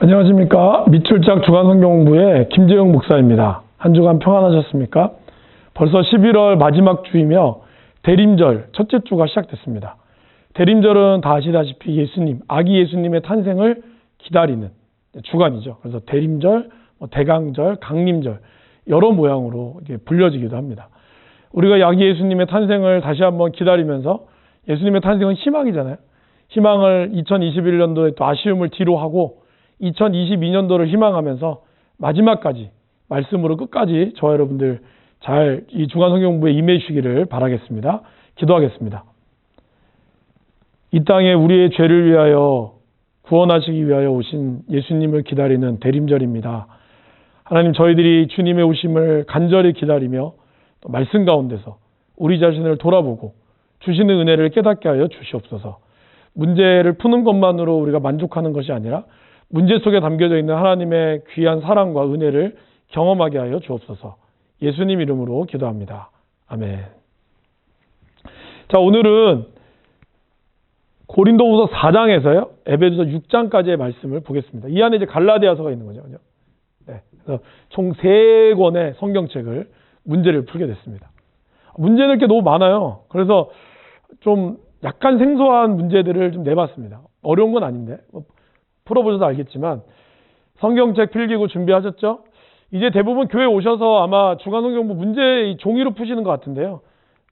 안녕하십니까. 밑줄짝 주간성경공부의 김재영 목사입니다. 한 주간 평안하셨습니까? 벌써 11월 마지막 주이며 대림절 첫째 주가 시작됐습니다. 대림절은 다 아시다시피 예수님, 아기 예수님의 탄생을 기다리는 주간이죠. 그래서 대림절, 대강절, 강림절 여러 모양으로 불려지기도 합니다. 우리가 아기 예수님의 탄생을 다시 한번 기다리면서 예수님의 탄생은 희망이잖아요. 희망을 2021년도에 또 아쉬움을 뒤로 하고 2022년도를 희망하면서 마지막까지 말씀으로 끝까지 저와 여러분들 잘 이 주간성경공부에 임해 주시기를 바라겠습니다. 기도하겠습니다. 이 땅에 우리의 죄를 위하여 구원하시기 위하여 오신 예수님을 기다리는 대림절입니다. 하나님, 저희들이 주님의 오심을 간절히 기다리며 또 말씀 가운데서 우리 자신을 돌아보고 주시는 은혜를 깨닫게 하여 주시옵소서. 문제를 푸는 것만으로 우리가 만족하는 것이 아니라 문제 속에 담겨져 있는 하나님의 귀한 사랑과 은혜를 경험하게 하여 주옵소서. 예수님 이름으로 기도합니다. 아멘. 자, 오늘은 고린도후서 4장에서요, 에베소서 6장까지의 말씀을 보겠습니다. 이 안에 이제 갈라디아서가 있는 거죠. 네, 그래서 총 3권의 성경책을 문제를 풀게 됐습니다. 문제 낼 게 너무 많아요. 그래서 좀 약간 생소한 문제들을 좀 내봤습니다. 어려운 건 아닌데 풀어보셔서 알겠지만 성경책 필기고 준비하셨죠? 이제 대부분 교회 오셔서 아마 주간성경부 문제 종이로 푸시는 것 같은데요.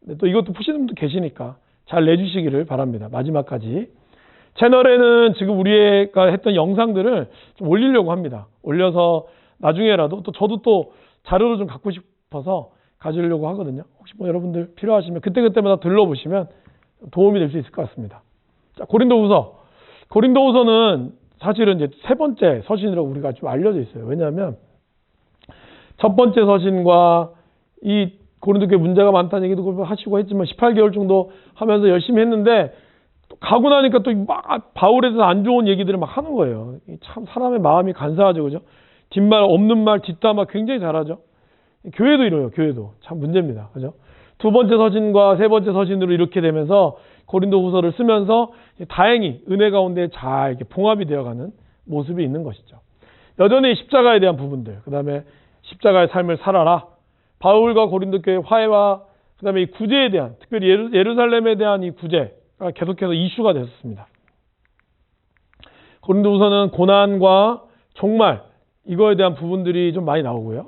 근데 또 이것도 푸시는 분도 계시니까 잘 내주시기를 바랍니다. 마지막까지. 채널에는 지금 우리가 했던 영상들을 좀 올리려고 합니다. 올려서 나중에라도 또 저도 또 자료를 좀 갖고 싶어서 가지려고 하거든요. 혹시 뭐 여러분들 필요하시면 그때그때마다 들러보시면 도움이 될 수 있을 것 같습니다. 자, 고린도후서. 고린도후서는 사실은 이제 세 번째 서신이라고 우리가 좀 알려져 있어요. 왜냐하면 첫 번째 서신과 이 고린도교회 문제가 많다는 얘기도 하시고 했지만 18개월 정도 하면서 열심히 했는데 또 가고 나니까 또 막 바울에 대해서 안 좋은 얘기들을 막 하는 거예요. 참 사람의 마음이 간사하죠. 그죠? 뒷말 없는 말 뒷담화 굉장히 잘하죠. 교회도 이래요. 교회도. 참 문제입니다. 그죠? 두 번째 서신과 세 번째 서신으로 이렇게 되면서 고린도후서를 쓰면서 다행히 은혜 가운데 잘 이렇게 봉합이 되어가는 모습이 있는 것이죠. 여전히 십자가에 대한 부분들, 그 다음에 십자가의 삶을 살아라, 바울과 고린도교회 화해와 그 다음에 이 구제에 대한, 특별히 예루살렘에 대한 이 구제가 계속해서 이슈가 됐었습니다. 고린도후서는 고난과 종말, 이거에 대한 부분들이 좀 많이 나오고요.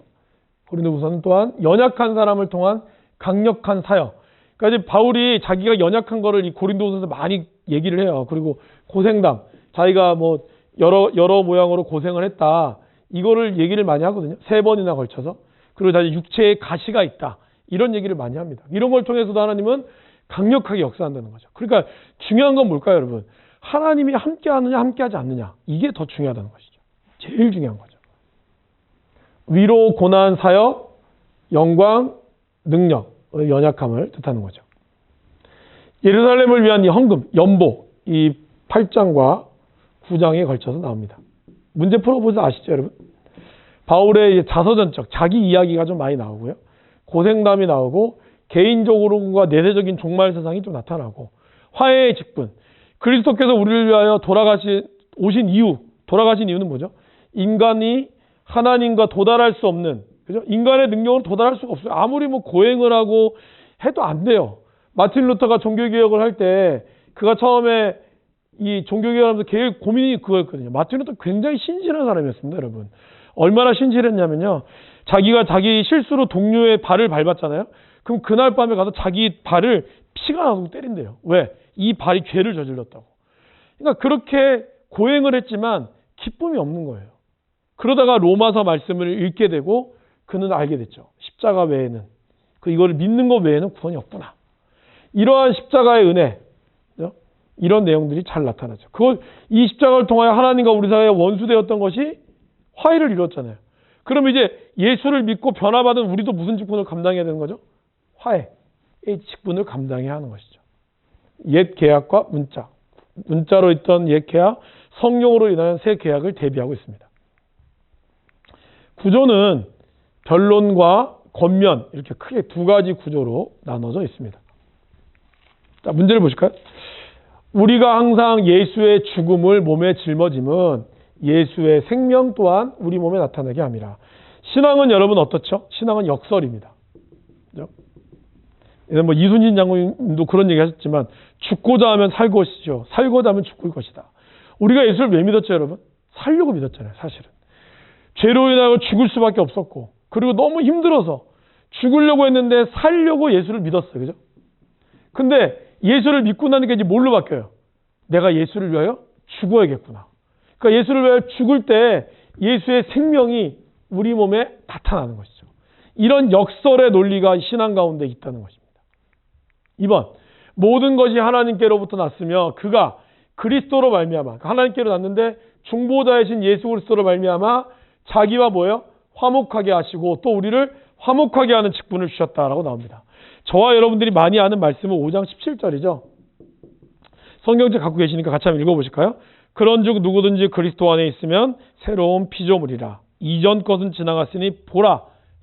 고린도후서는 또한 연약한 사람을 통한 강력한 사역. 그러니까 이제 바울이 자기가 연약한 거를 이 고린도후서에서 많이 얘기를 해요. 그리고 고생담, 자기가 뭐 여러 모양으로 고생을 했다. 이거를 얘기를 많이 하거든요. 3번이나 걸쳐서. 그리고 자기 육체에 가시가 있다. 이런 얘기를 많이 합니다. 이런 걸 통해서도 하나님은 강력하게 역사한다는 거죠. 그러니까 중요한 건 뭘까요, 여러분? 하나님이 함께 하느냐, 함께 하지 않느냐. 이게 더 중요하다는 것이죠. 제일 중요한 거죠. 위로, 고난, 사역, 영광, 능력, 연약함을 뜻하는 거죠. 예루살렘을 위한 이 헌금, 연보, 이 8장과 9장에 걸쳐서 나옵니다. 문제 풀어보셔서 아시죠, 여러분? 바울의 자서전적, 자기 이야기가 좀 많이 나오고요. 고생담이 나오고, 개인적으로가 내세적인 종말 세상이 좀 나타나고, 화해의 직분, 그리스도께서 우리를 위하여 오신 이유는 뭐죠? 인간이 하나님과 도달할 수 없는, 그죠? 인간의 능력으로 도달할 수가 없어요. 아무리 뭐 고행을 하고 해도 안 돼요. 마틴 루터가 종교개혁을 할 때 그가 처음에 이 종교개혁을 하면서 걔의 고민이 그거였거든요. 마틴 루터 굉장히 신실한 사람이었습니다, 여러분. 얼마나 신실했냐면요. 자기가 자기 실수로 동료의 발을 밟았잖아요. 그럼 그날 밤에 가서 자기 발을 피가 나서 때린대요. 왜? 이 발이 죄를 저질렀다고. 그러니까 그렇게 고행을 했지만 기쁨이 없는 거예요. 그러다가 로마서 말씀을 읽게 되고 그는 알게 됐죠. 십자가 외에는, 이거를 믿는 것 외에는 구원이 없구나. 이러한 십자가의 은혜, 이런 내용들이 잘 나타나죠. 이 십자가를 통하여 하나님과 우리 사이에 원수되었던 것이 화해를 이뤘잖아요. 그럼 이제 예수를 믿고 변화받은 우리도 무슨 직분을 감당해야 되는 거죠? 화해의 직분을 감당해야 하는 것이죠. 옛 계약과 문자로 있던 옛 계약, 성령으로 인한 새 계약을 대비하고 있습니다. 구조는 변론과 권면, 이렇게 크게 두 가지 구조로 나눠져 있습니다. 자, 문제를 보실까요? 우리가 항상 예수의 죽음을 몸에 짊어짐은 예수의 생명 또한 우리 몸에 나타나게 함이라. 신앙은 여러분 어떻죠? 신앙은 역설입니다. 그죠? 뭐 이순신 장군도 그런 얘기 하셨지만 죽고자 하면 살 것이죠. 살고자 하면 죽을 것이다. 우리가 예수를 왜 믿었죠, 여러분? 살려고 믿었잖아요, 사실은. 죄로 인하여 죽을 수밖에 없었고, 그리고 너무 힘들어서 죽으려고 했는데 살려고 예수를 믿었어요. 그죠? 근데 예수를 믿고 나니까 이제 뭘로 바뀌어요? 내가 예수를 위하여 죽어야겠구나. 그러니까 예수를 위하여 죽을 때 예수의 생명이 우리 몸에 나타나는 것이죠. 이런 역설의 논리가 신앙 가운데 있다는 것입니다. 2번, 모든 것이 하나님께로부터 났으며 그가 그리스도로 말미암아, 하나님께로 났는데 중보자이신 예수 그리스도로 말미암아 자기와 뭐예요? 화목하게 하시고 또 우리를 화목하게 하는 직분을 주셨다라고 나옵니다. 저와 여러분들이 많이 아는 말씀은 5장 17절이죠. 성경책 갖고 계시니까 같이 한번 읽어보실까요? 그런즉 누구든지 그리스도 안에 있으면 새로운 피조물이라. 이전 것은 지나갔으니 보라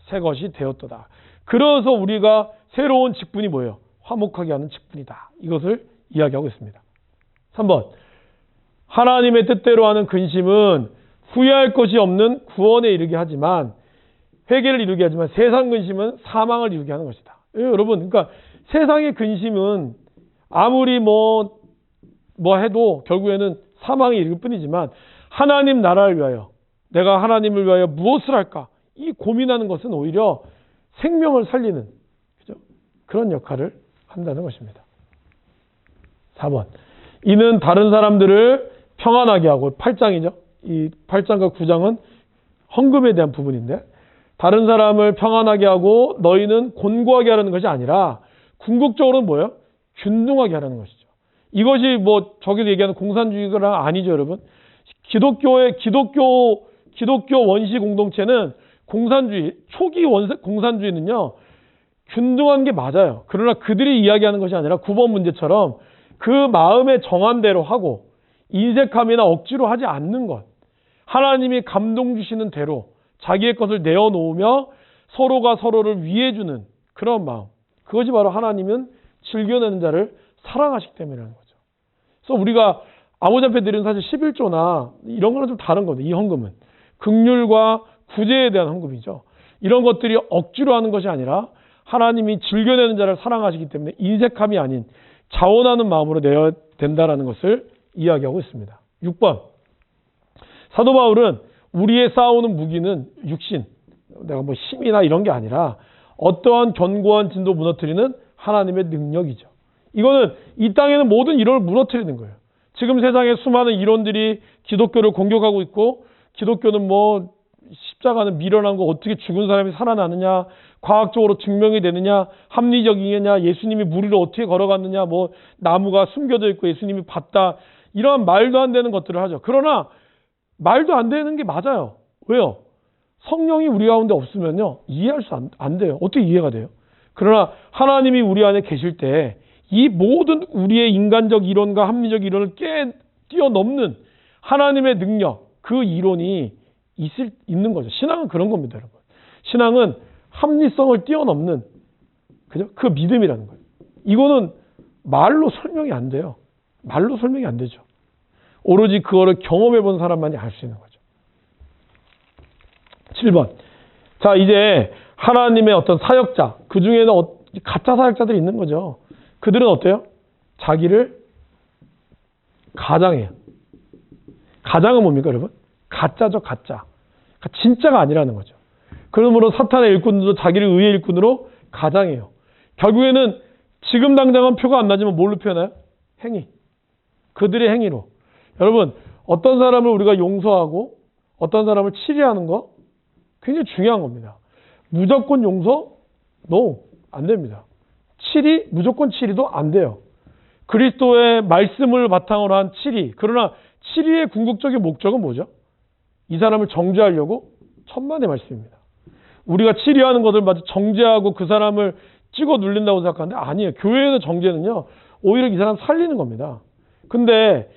새 것이 되었도다. 그래서 우리가 새로운 직분이 뭐예요? 화목하게 하는 직분이다. 이것을 이야기하고 있습니다. 3번, 하나님의 뜻대로 하는 근심은 후회할 것이 없는 구원에 이르게 하지만, 회개를 이루게 하지만 세상 근심은 사망을 이루게 하는 것이다. 여러분, 그러니까 세상의 근심은 아무리 뭐 해도 결국에는 사망에 이를 뿐이지만, 하나님 나라를 위하여, 내가 하나님을 위하여 무엇을 할까? 이 고민하는 것은 오히려 생명을 살리는, 그죠? 그런 역할을 한다는 것입니다. 4번, 이는 다른 사람들을 평안하게 하고, 8장이죠. 이 8장과 9장은 헌금에 대한 부분인데, 다른 사람을 평안하게 하고 너희는 곤고하게 하라는 것이 아니라 궁극적으로는 뭐예요? 균등하게 하라는 것이죠. 이것이 뭐 저기서 얘기하는 공산주의가 아니죠, 여러분. 기독교 원시 공동체는 공산주의, 초기 공산주의는요, 균등한 게 맞아요. 그러나 그들이 이야기하는 것이 아니라 9번 문제처럼 그 마음에 정한 대로 하고 인색함이나 억지로 하지 않는 것. 하나님이 감동 주시는 대로 자기의 것을 내어놓으며 서로가 서로를 위해주는 그런 마음. 그것이 바로 하나님은 즐겨내는 자를 사랑하시기 때문이라는 거죠. 그래서 우리가 아버지 앞에 드리는 사실 11조나 이런 거는 좀 다른 거죠. 이 헌금은. 긍휼과 구제에 대한 헌금이죠. 이런 것들이 억지로 하는 것이 아니라 하나님이 즐겨내는 자를 사랑하시기 때문에 인색함이 아닌 자원하는 마음으로 내어야 된다는 것을 이야기하고 있습니다. 6번. 사도 바울은 우리의 싸우는 무기는 육신, 내가 뭐 힘이나 이런 게 아니라 어떠한 견고한 진도 무너뜨리는 하나님의 능력이죠. 이거는 이 땅에는 모든 이론을 무너뜨리는 거예요. 지금 세상에 수많은 이론들이 기독교를 공격하고 있고, 기독교는 뭐 십자가는 미련한 거, 어떻게 죽은 사람이 살아나느냐, 과학적으로 증명이 되느냐, 합리적이냐, 예수님이 물 위로 어떻게 걸어갔느냐, 뭐 나무가 숨겨져 있고 예수님이 봤다, 이러한 말도 안 되는 것들을 하죠. 그러나 말도 안 되는 게 맞아요. 왜요? 성령이 우리 가운데 없으면요, 이해할 수 안 돼요. 어떻게 이해가 돼요? 그러나 하나님이 우리 안에 계실 때 이 모든 우리의 인간적 이론과 합리적 이론을 뛰어넘는 하나님의 능력, 그 이론이 있는 거죠. 신앙은 그런 겁니다, 여러분. 신앙은 합리성을 뛰어넘는, 그죠? 그 믿음이라는 거예요. 이거는 말로 설명이 안 돼요. 말로 설명이 안 되죠. 오로지 그거를 경험해 본 사람만이 알 수 있는 거죠. 7번. 자, 이제 하나님의 어떤 사역자, 그 중에는 가짜 사역자들이 있는 거죠. 그들은 어때요? 자기를 가장해요. 가장은 뭡니까, 여러분? 가짜죠, 가짜. 진짜가 아니라는 거죠. 그러므로 사탄의 일꾼들도 자기를 의의 일꾼으로 가장해요. 결국에는 지금 당장은 표가 안 나지만 뭘로 표현해요? 행위. 그들의 행위로. 여러분, 어떤 사람을 우리가 용서하고 어떤 사람을 치리하는 거 굉장히 중요한 겁니다. 무조건 용서? No, 안 됩니다. 치리? 무조건 치리도 안 돼요. 그리스도의 말씀을 바탕으로 한 치리. 그러나 치리의 궁극적인 목적은 뭐죠? 이 사람을 정죄하려고 천만의 말씀입니다. 우리가 치리하는 것을 마치 정죄하고 그 사람을 찍어 눌린다고 생각하는데 아니에요. 교회의 정죄는요, 오히려 이 사람 살리는 겁니다. 근데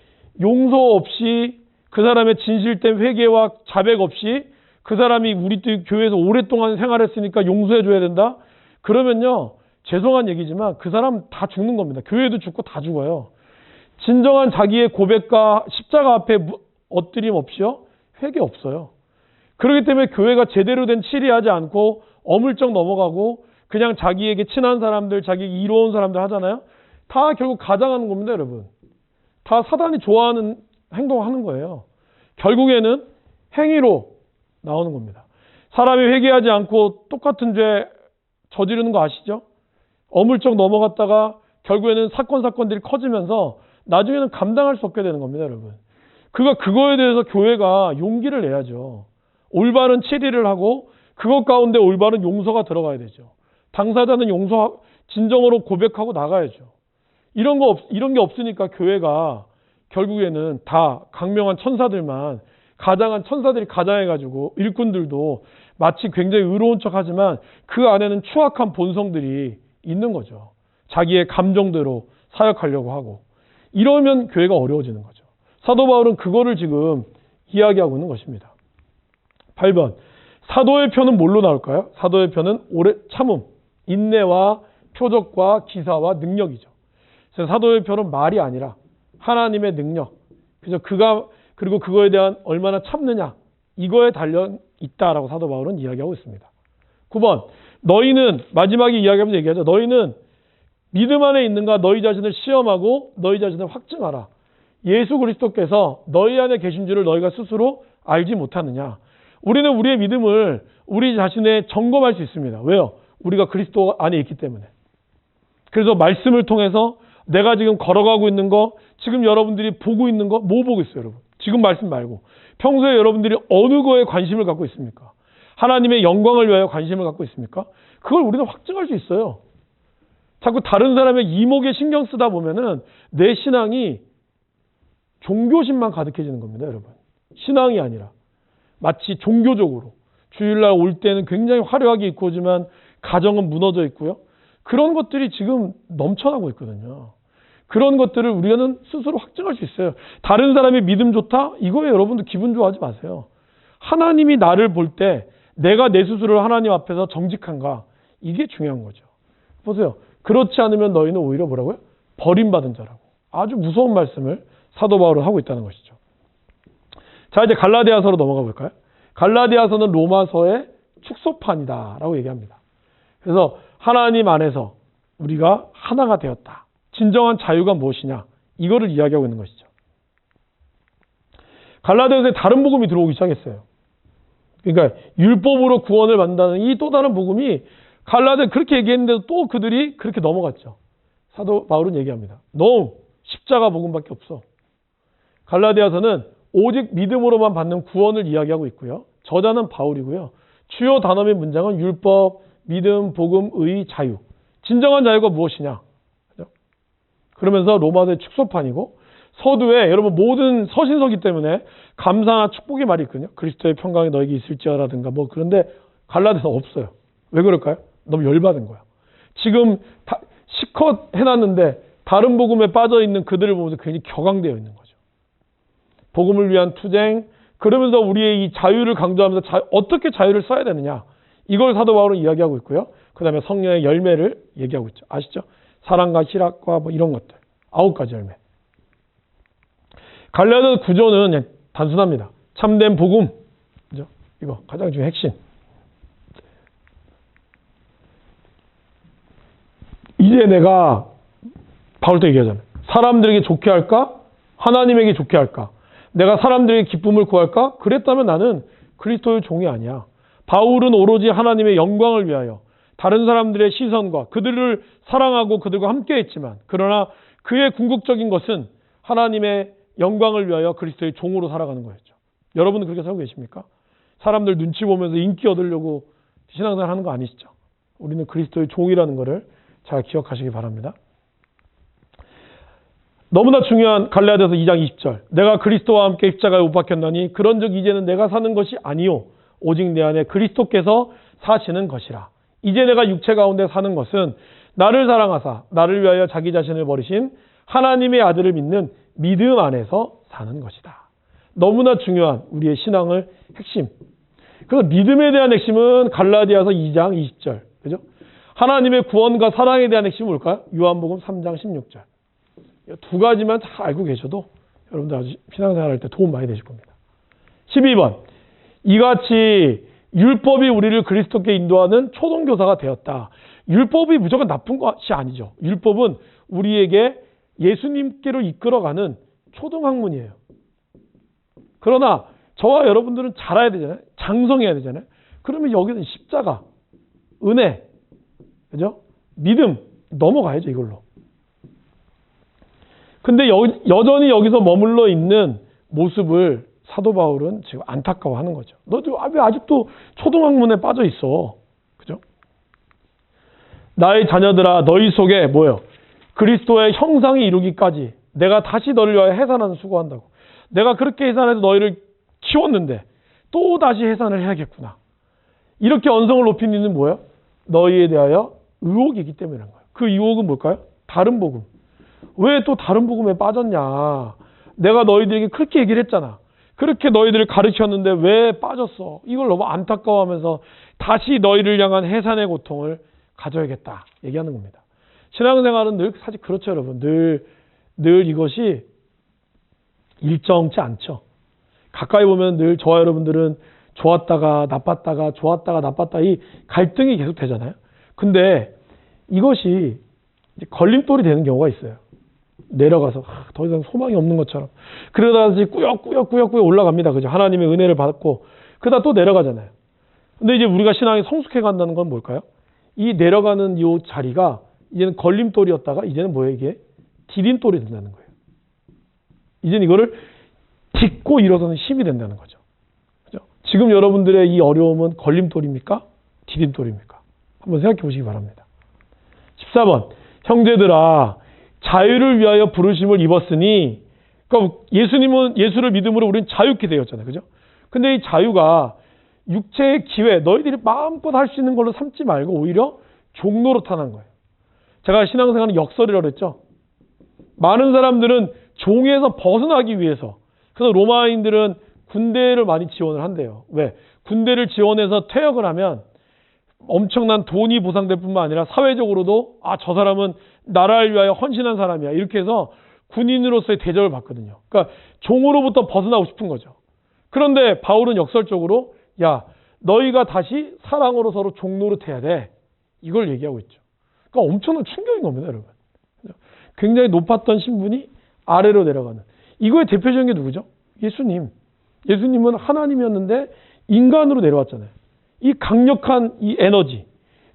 용서 없이 그 사람의 진실된 회개와 자백 없이 그 사람이 우리 교회에서 오랫동안 생활했으니까 용서해줘야 된다? 그러면요, 죄송한 얘기지만 그 사람 다 죽는 겁니다. 교회도 죽고 다 죽어요. 진정한 자기의 고백과 십자가 앞에 엎드림 없이요, 회개 없어요. 그렇기 때문에 교회가 제대로 된 치리하지 않고 어물쩍 넘어가고 그냥 자기에게 친한 사람들, 자기 이로운 사람들 하잖아요. 다 결국 가장하는 겁니다, 여러분. 다 사단이 좋아하는 행동을 하는 거예요. 결국에는 행위로 나오는 겁니다. 사람이 회개하지 않고 똑같은 죄 저지르는 거 아시죠? 어물쩍 넘어갔다가 결국에는 사건들이 커지면서 나중에는 감당할 수 없게 되는 겁니다, 여러분. 그거에 대해서 교회가 용기를 내야죠. 올바른 치리를 하고 그것 가운데 올바른 용서가 들어가야 되죠. 당사자는 진정으로 고백하고 나가야죠. 이런 게 없으니까 교회가 결국에는 다 강명한 천사들만 가장한 천사들이 가장해가지고 일꾼들도 마치 굉장히 의로운 척 하지만 그 안에는 추악한 본성들이 있는 거죠. 자기의 감정대로 사역하려고 하고. 이러면 교회가 어려워지는 거죠. 사도 바울은 그거를 지금 이야기하고 있는 것입니다. 8번. 사도의 표는 뭘로 나올까요? 사도의 표는 오래 참음, 인내와 표적과 기사와 능력이죠. 그래서 사도의 표는 말이 아니라 하나님의 능력. 그래서 그리고 그거에 대한 얼마나 참느냐. 이거에 달려 있다라고 사도 바울은 이야기하고 있습니다. 9번. 너희는 마지막에 이야기하면서 얘기하죠. 너희는 믿음 안에 있는가 너희 자신을 시험하고 너희 자신을 확증하라. 예수 그리스도께서 너희 안에 계신 줄을 너희가 스스로 알지 못하느냐. 우리는 우리의 믿음을 우리 자신에 점검할 수 있습니다. 왜요? 우리가 그리스도 안에 있기 때문에. 그래서 말씀을 통해서 내가 지금 걸어가고 있는 거, 지금 여러분들이 보고 있는 거, 뭐 보고 있어요, 여러분? 지금 말씀 말고. 평소에 여러분들이 어느 거에 관심을 갖고 있습니까? 하나님의 영광을 위하여 관심을 갖고 있습니까? 그걸 우리는 확증할 수 있어요. 자꾸 다른 사람의 이목에 신경 쓰다 보면은 내 신앙이 종교심만 가득해지는 겁니다, 여러분. 신앙이 아니라. 마치 종교적으로. 주일날 올 때는 굉장히 화려하게 입고 오지만 가정은 무너져 있고요. 그런 것들이 지금 넘쳐나고 있거든요. 그런 것들을 우리는 스스로 확증할 수 있어요. 다른 사람이 믿음 좋다? 이거에 여러분들 기분 좋아하지 마세요. 하나님이 나를 볼 때 내가 내 스스로를 하나님 앞에서 정직한가? 이게 중요한 거죠. 보세요. 그렇지 않으면 너희는 오히려 뭐라고요? 버림받은 자라고. 아주 무서운 말씀을 사도 바울은 하고 있다는 것이죠. 자, 이제 갈라디아서로 넘어가 볼까요? 갈라디아서는 로마서의 축소판이다라고 얘기합니다. 그래서 하나님 안에서 우리가 하나가 되었다. 진정한 자유가 무엇이냐? 이거를 이야기하고 있는 것이죠. 갈라디아서에 다른 복음이 들어오기 시작했어요. 그러니까 율법으로 구원을 받는다는 이 또 다른 복음이 갈라디아 그렇게 얘기했는데도 또 그들이 그렇게 넘어갔죠. 사도 바울은 얘기합니다. No, 십자가 복음밖에 없어. 갈라디아서는 오직 믿음으로만 받는 구원을 이야기하고 있고요. 저자는 바울이고요. 주요 단어의 문장은 율법, 믿음, 복음, 의, 자유. 진정한 자유가 무엇이냐? 그죠? 그러면서 로마서의 축소판이고 서두에 여러분 모든 서신서기 때문에 감사나 축복의 말이 있거든요. 그리스도의 평강이 너에게 있을지어라든가 뭐 그런데 갈라디아서 없어요. 왜 그럴까요? 너무 열받은 거야. 지금 다 시컷 해놨는데 다른 복음에 빠져있는 그들을 보면서 굉장히 격앙되어 있는 거죠. 복음을 위한 투쟁, 그러면서 우리의 이 자유를 강조하면서 어떻게 자유를 써야 되느냐. 이걸 사도 바울은 이야기하고 있고요. 그 다음에 성령의 열매를 얘기하고 있죠. 아시죠? 사랑과 희락과 뭐 이런 것들. 9가지 열매. 갈라디아 구조는 그냥 단순합니다. 참된 복음. 그죠? 이거 가장 중요한 핵심. 이제 내가 바울도 얘기하잖아요. 사람들에게 좋게 할까? 하나님에게 좋게 할까? 내가 사람들에게 기쁨을 구할까? 그랬다면 나는 그리스도의 종이 아니야. 바울은 오로지 하나님의 영광을 위하여 다른 사람들의 시선과 그들을 사랑하고 그들과 함께 했지만 그러나 그의 궁극적인 것은 하나님의 영광을 위하여 그리스도의 종으로 살아가는 거였죠. 여러분은 그렇게 살고 계십니까? 사람들 눈치 보면서 인기 얻으려고 신앙생활 하는 거 아니시죠? 우리는 그리스도의 종이라는 것을 잘 기억하시기 바랍니다. 너무나 중요한 갈라디아서 2장 20절. 내가 그리스도와 함께 십자가에 못 박혔나니 그런즉 이제는 내가 사는 것이 아니요 오직 내 안에 그리스도께서 사시는 것이라. 이제 내가 육체 가운데 사는 것은 나를 사랑하사 나를 위하여 자기 자신을 버리신 하나님의 아들을 믿는 믿음 안에서 사는 것이다. 너무나 중요한 우리의 신앙의 핵심. 그래서 믿음에 대한 핵심은 갈라디아서 2장 20절. 그죠? 하나님의 구원과 사랑에 대한 핵심은 뭘까요? 요한복음 3장 16절. 두 가지만 잘 알고 계셔도 여러분들 아주 신앙생활 할 때 도움 많이 되실 겁니다. 12번. 이같이 율법이 우리를 그리스도께 인도하는 초등교사가 되었다. 율법이 무조건 나쁜 것이 아니죠. 율법은 우리에게 예수님께로 이끌어가는 초등학문이에요. 그러나 저와 여러분들은 자라야 되잖아요. 장성해야 되잖아요. 그러면 여기는 십자가, 은혜, 그죠? 믿음 넘어가야죠, 이걸로. 근데 여전히 여기서 머물러 있는 모습을 사도 바울은 지금 안타까워하는 거죠. 너도 왜 아직도 초등학문에 빠져 있어? 그죠? 나의 자녀들아, 너희 속에 뭐예요? 그리스도의 형상이 이루기까지 내가 다시 너를 위하여 해산하는 수고한다고. 내가 그렇게 해산해서 너희를 키웠는데 또 다시 해산을 해야겠구나. 이렇게 언성을 높이는 이유는 뭐예요? 너희에 대하여 의혹이기 때문이라는 거예요. 그 의혹은 뭘까요? 다른 복음. 왜 또 다른 복음에 빠졌냐? 내가 너희들에게 그렇게 얘기를 했잖아. 그렇게 너희들을 가르쳤는데 왜 빠졌어? 이걸 너무 안타까워하면서 다시 너희를 향한 해산의 고통을 가져야겠다 얘기하는 겁니다. 신앙생활은 늘 사실 그렇죠, 여러분. 늘 이것이 일정치 않죠. 가까이 보면 늘 저와 여러분들은 좋았다가 나빴다가 좋았다가 나빴다 이 갈등이 계속 되잖아요. 근데 이것이 이제 걸림돌이 되는 경우가 있어요. 내려가서 더 이상 소망이 없는 것처럼 그러다 다시 꾸역꾸역 올라갑니다. 그죠? 하나님의 은혜를 받고 그러다 또 내려가잖아요. 근데 이제 우리가 신앙이 성숙해 간다는 건 뭘까요? 이 내려가는 이 자리가 이제는 걸림돌이었다가 이제는 뭐예요? 이게 디딤돌이 된다는 거예요. 이제는 이거를 딛고 일어서는 힘이 된다는 거죠. 그죠? 지금 여러분들의 이 어려움은 걸림돌입니까? 디딤돌입니까? 한번 생각해 보시기 바랍니다. 14번. 형제들아, 자유를 위하여 부르심을 입었으니, 그러니까 예수를 믿음으로 우리는 자유케 되었잖아요. 그죠? 근데 이 자유가 육체의 기회, 너희들이 마음껏 할 수 있는 걸로 삼지 말고 오히려 종노릇하는 거예요. 제가 신앙생활은 역설이라고 했죠. 많은 사람들은 종에서 벗어나기 위해서, 그래서 로마인들은 군대를 많이 지원을 한대요. 왜? 군대를 지원해서 퇴역을 하면 엄청난 돈이 보상될 뿐만 아니라 사회적으로도 저 사람은 나라를 위하여 헌신한 사람이야. 이렇게 해서 군인으로서의 대접을 받거든요. 그러니까 종으로부터 벗어나고 싶은 거죠. 그런데 바울은 역설적으로 너희가 다시 사랑으로 서로 종노릇해야 돼. 이걸 얘기하고 있죠. 그러니까 엄청난 충격인 겁니다, 여러분. 굉장히 높았던 신분이 아래로 내려가는. 이거의 대표적인 게 누구죠? 예수님. 예수님은 하나님이었는데 인간으로 내려왔잖아요. 이 강력한 이 에너지,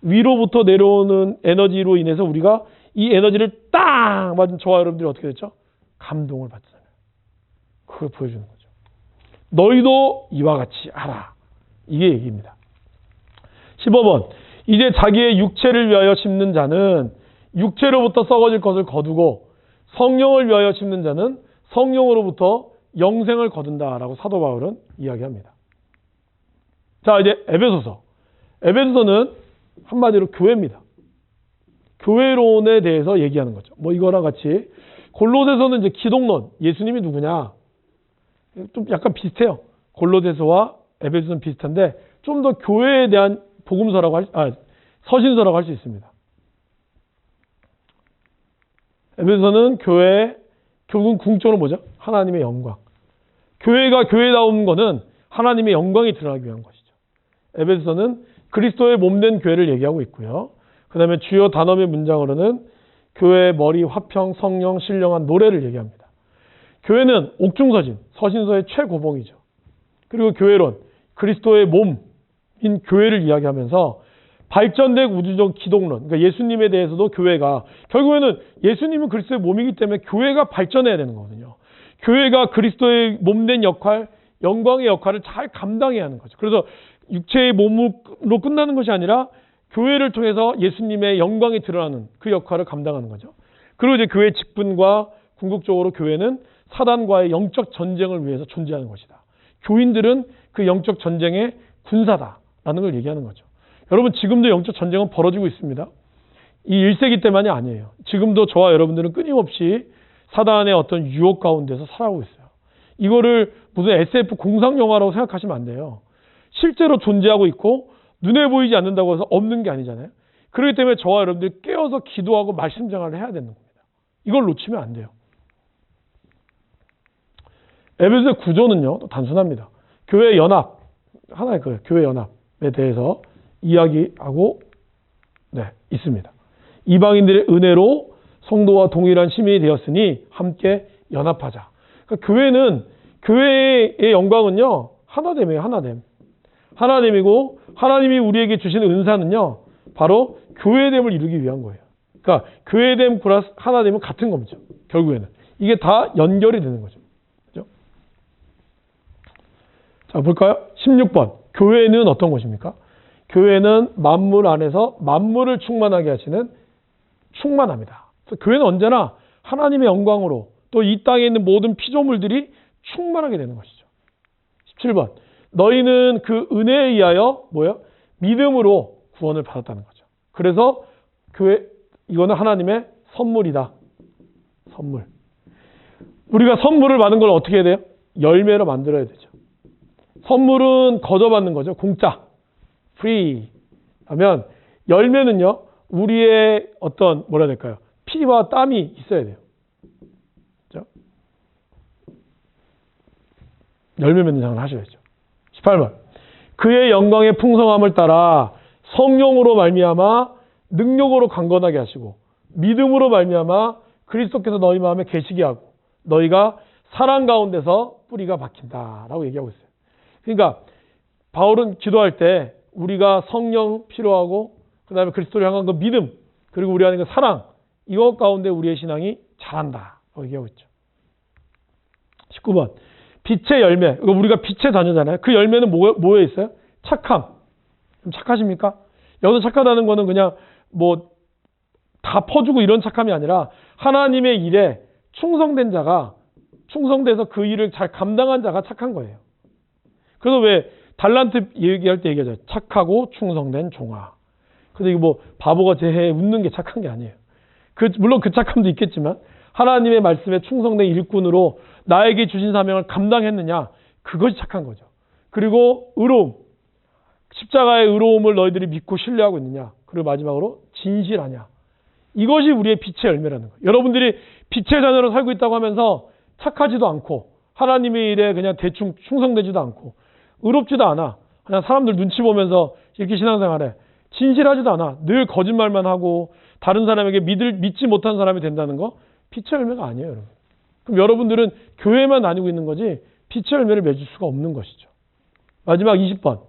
위로부터 내려오는 에너지로 인해서 우리가 이 에너지를 딱 맞은 저와 여러분들이 어떻게 됐죠? 감동을 받잖아요. 그걸 보여주는 거죠. 너희도 이와 같이 알아. 이게 얘기입니다. 15번. 이제 자기의 육체를 위하여 심는 자는 육체로부터 썩어질 것을 거두고 성령을 위하여 심는 자는 성령으로부터 영생을 거둔다라고 사도 바울은 이야기합니다. 자, 이제 에베소서. 에베소서는 한마디로 교회입니다. 교회론에 대해서 얘기하는 거죠. 뭐 이거랑 같이 골로새서는 이제 기독론, 예수님이 누구냐? 좀 약간 비슷해요. 골로새서와 에베소는 비슷한데 좀 더 교회에 대한 복음서라고 서신서라고 할 수 있습니다. 에베소서는 결국은 궁극적으로 뭐죠? 하나님의 영광. 교회가 교회다운 거는 하나님의 영광이 드러나기 위한 것이죠. 에베소서는 그리스도의 몸된 교회를 얘기하고 있고요. 그 다음에 주요 단어의 문장으로는 교회의 머리, 화평, 성령, 신령한 노래를 얘기합니다. 교회는 옥중서신, 서신서의 최고봉이죠. 그리고 교회론, 그리스도의 몸인 교회를 이야기하면서 발전된 우주적 기독론, 그러니까 예수님에 대해서도 교회가, 결국에는 예수님은 그리스도의 몸이기 때문에 교회가 발전해야 되는 거거든요. 교회가 그리스도의 몸된 역할, 영광의 역할을 잘 감당해야 하는 거죠. 그래서 육체의 몸으로 끝나는 것이 아니라 교회를 통해서 예수님의 영광이 드러나는 그 역할을 감당하는 거죠. 그리고 이제 교회의 직분과 궁극적으로 교회는 사단과의 영적 전쟁을 위해서 존재하는 것이다. 교인들은 그 영적 전쟁의 군사다라는 걸 얘기하는 거죠. 여러분, 지금도 영적 전쟁은 벌어지고 있습니다. 이 1세기 때만이 아니에요. 지금도 저와 여러분들은 끊임없이 사단의 어떤 유혹 가운데서 살아가고 있어요. 이거를 무슨 SF 공상 영화라고 생각하시면 안 돼요. 실제로 존재하고 있고 눈에 보이지 않는다고 해서 없는 게 아니잖아요. 그렇기 때문에 저와 여러분들이 깨어서 기도하고 말씀 생활을 해야 되는 겁니다. 이걸 놓치면 안 돼요. 에베소의 구조는요, 또 단순합니다. 교회 연합, 하나의 그 교회 연합에 대해서 이야기하고 있습니다. 이방인들의 은혜로 성도와 동일한 시민이 되었으니 함께 연합하자. 그러니까 교회의 영광은요, 하나됨이에요, 하나됨. 하나됨이고, 하나님이 우리에게 주신 은사는요, 바로 교회됨을 이루기 위한 거예요. 그러니까 교회됨 플러스 하나됨은 같은 거죠. 결국에는. 이게 다 연결이 되는 거죠. 그죠? 자, 볼까요? 16번. 교회는 어떤 것입니까? 교회는 만물 안에서 만물을 충만하게 하시는 충만합니다. 그래서 교회는 언제나 하나님의 영광으로 또 이 땅에 있는 모든 피조물들이 충만하게 되는 것이죠. 17번. 너희는 그 은혜에 의하여 믿음으로 구원을 받았다는 거죠. 그래서 교회, 이거는 하나님의 선물이다. 선물. 우리가 선물을 받은 걸 어떻게 해야 돼요? 열매로 만들어야 되죠. 선물은 거저받는 거죠. 공짜. free. 하면 열매는요, 우리의 어떤, 뭐라 해야 될까요? 피와 땀이 있어야 돼요. 그죠? 열매 맺는 장을 하셔야죠. 18번. 그의 영광의 풍성함을 따라 성령으로 말미암아 능력으로 강건하게 하시고 믿음으로 말미암아 그리스도께서 너희 마음에 계시게 하고 너희가 사랑 가운데서 뿌리가 박힌다라고 얘기하고 있어요. 그러니까 바울은 기도할 때 우리가 성령 필요하고 그 다음에 그리스도를 향한 그 믿음 그리고 우리 안에 그 사랑 이것 가운데 우리의 신앙이 자란다라고 얘기하고 있죠. 19번. 빛의 열매. 우리가 빛의 자녀잖아요. 그 열매는 뭐에 있어요? 착함. 좀 착하십니까? 여기서 착하다는 거는 그냥 다 퍼주고 이런 착함이 아니라 하나님의 일에 충성된 자가 충성돼서 그 일을 잘 감당한 자가 착한 거예요. 그래서 왜 달란트 얘기할 때 얘기하죠. 착하고 충성된 종아. 그래서 이거 바보가 제 웃는 게 착한 게 아니에요. 물론 그 착함도 있겠지만 하나님의 말씀에 충성된 일꾼으로 나에게 주신 사명을 감당했느냐. 그것이 착한 거죠. 그리고 의로움. 십자가의 의로움을 너희들이 믿고 신뢰하고 있느냐. 그리고 마지막으로 진실하냐. 이것이 우리의 빛의 열매라는 거예요. 여러분들이 빛의 자녀로 살고 있다고 하면서 착하지도 않고 하나님의 일에 그냥 대충 충성되지도 않고 의롭지도 않아. 그냥 사람들 눈치 보면서 이렇게 신앙생활해. 진실하지도 않아. 늘 거짓말만 하고 다른 사람에게 믿지 못한 사람이 된다는 거 빛의 열매가 아니에요. 여러분. 그럼 여러분들은 교회만 다니고 있는 거지 빛의 열매를 맺을 수가 없는 것이죠. 마지막 20번.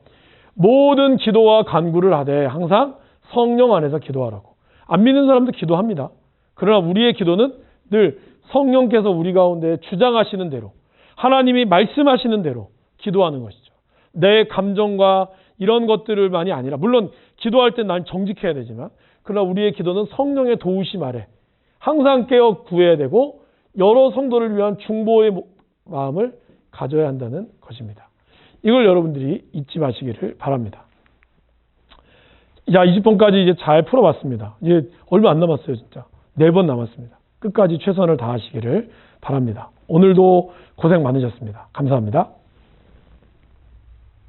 모든 기도와 간구를 하되 항상 성령 안에서 기도하라고. 안 믿는 사람도 기도합니다. 그러나 우리의 기도는 늘 성령께서 우리 가운데 주장하시는 대로 하나님이 말씀하시는 대로 기도하는 것이죠. 내 감정과 이런 것들만이 아니라 물론 기도할 때 난 정직해야 되지만 그러나 우리의 기도는 성령의 도우심 아래 항상 깨어 구해야 되고 여러 성도를 위한 중보의 마음을 가져야 한다는 것입니다. 이걸 여러분들이 잊지 마시기를 바랍니다. 자, 20번까지 이제 잘 풀어봤습니다. 이제 얼마 안 남았어요, 진짜. 4번 남았습니다. 끝까지 최선을 다하시기를 바랍니다. 오늘도 고생 많으셨습니다. 감사합니다.